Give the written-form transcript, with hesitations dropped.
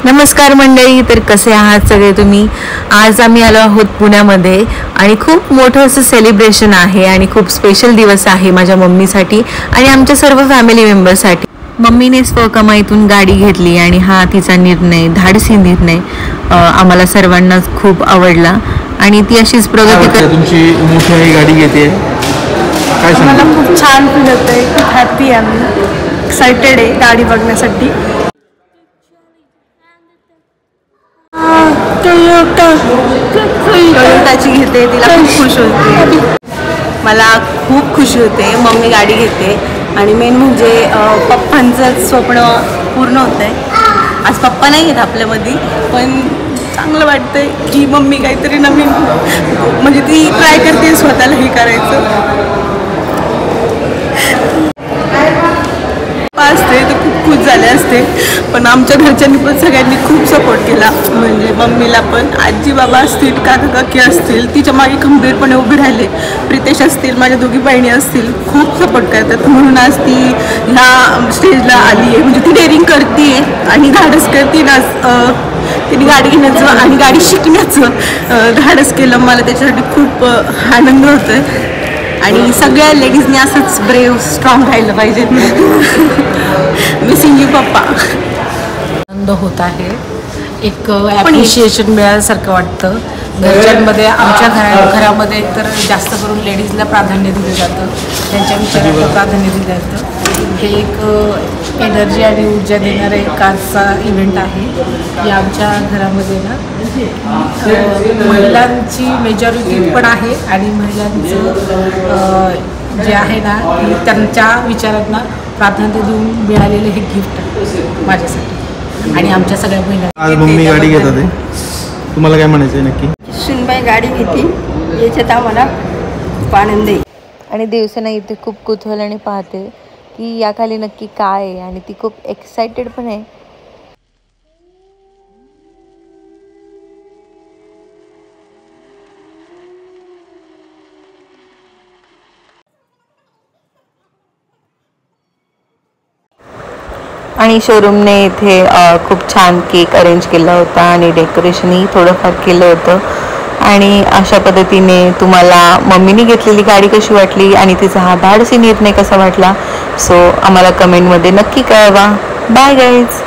नमस्कार मंडळी, तर कसे आहात सगळे तुम्ही। आज आम्ही आलो आहोत पुण्यामध्ये आणि खूप मोठं असं सेलिब्रेशन आहे आणि खूप स्पेशल दिवस आहे माझ्या मम्मीसाठी आणि आमच्या सर्व फॅमिली मेंबर्ससाठी। मम्मीने स्वकमाईतून गाडी घेतली आणि हा तिचा निर्णय, धाडसी निर्णय आम्हाला सर्वांनाच खूप आवडला आणि ती अशीच प्रगती करते। तुमची मोठी गाडी घेते, काय सांगता? मला खूप छान फील होतंय, खूप हॅपी आहे, आम्ही एक्साइटेड आहे गाडी बघण्यासाठी। टोयोटाची घेते, तिला खूप खुश होते, मला खूप खुशी होते। मम्मी गाडी घेते आणि मेन म्हणजे पप्पांचं स्वप्न पूर्ण होतंय। आज पप्पा नाही आहेत आपल्यामध्ये, पण चांगलं वाटतंय की मम्मी काहीतरी नवीन म्हणजे ती ट्राय करते स्वतःला हे करायचं असते तर खूप खुश झाले असते। पण आमच्या घरच्यांनी पण सगळ्यांनी खूप सपोर्ट केला, म्हणजे मम्मीला पण। आजी बाबा असतील, काका काकी असतील, तिच्या मागे खंबीरपणे उभे राहिले। प्रितेश असतील, माझ्या दोघी बहिणी असतील, खूप सपोर्ट करतात, म्हणून आज ती ह्या स्टेजला आली आहे। म्हणजे ती डेअरिंग करते आणि धाडस करते ना, तिने गाडी घेण्याचं आणि गाडी शिकण्याचं धाडस केलं। मला त्याच्यासाठी खूप आनंद होतोय आणि सगळ्या लेडीजने असंच ब्रेव स्ट्रॉंग राहिलं पाहिजे। मिसिंग यू पप्पा। आनंद होत आहे, एक ॲप्रिशिएशन मिळाल्यासारखं वाटतं। घरच्यांमध्ये, आमच्या घरामध्ये तर जास्त करून लेडीजला प्राधान्य दिलं जातं, त्यांच्या विचाराला प्राधान्य दिलं जातं। हे एक एनर्जी आणि ऊर्जा देणारा एक आजचा इव्हेंट आहे। या आमच्या घरामध्ये ना महिलांची मेजॉरिटी पण आहे आणि महिलांचं जे आहे ना, त्यांच्या विचारांना प्राधान्य देऊन मिळालेलं हे गिफ्ट माझ्यासाठी आणि आमच्या सगळ्या महिला। आज मम्मी गाडी घेतात आहे, तुम्हाला काय म्हणायचं आहे नक्की? सुनबाई गाडी घेते याच्यात आम्हाला खूप आनंद आहे आणि दिवसांना इथे खूप कुतूहलाने पाहते की याखाली नक्की काय आहे आणि ती खूप एक्साइटेड पण आहे। आणि शोरूमने इथे खूप छान केक अरेंज केला होता आणि डेकोरेशनही थोडंफार केलं होतं। आणि अशा पद्धतीने तुम्हाला मम्मीने घेतलेली गाडी कशी वाटली आणि तिचा हा धाडसी निर्णय कसा वाटला, सो आम्हाला कमेंटमध्ये नक्की कळवा। Bye guys.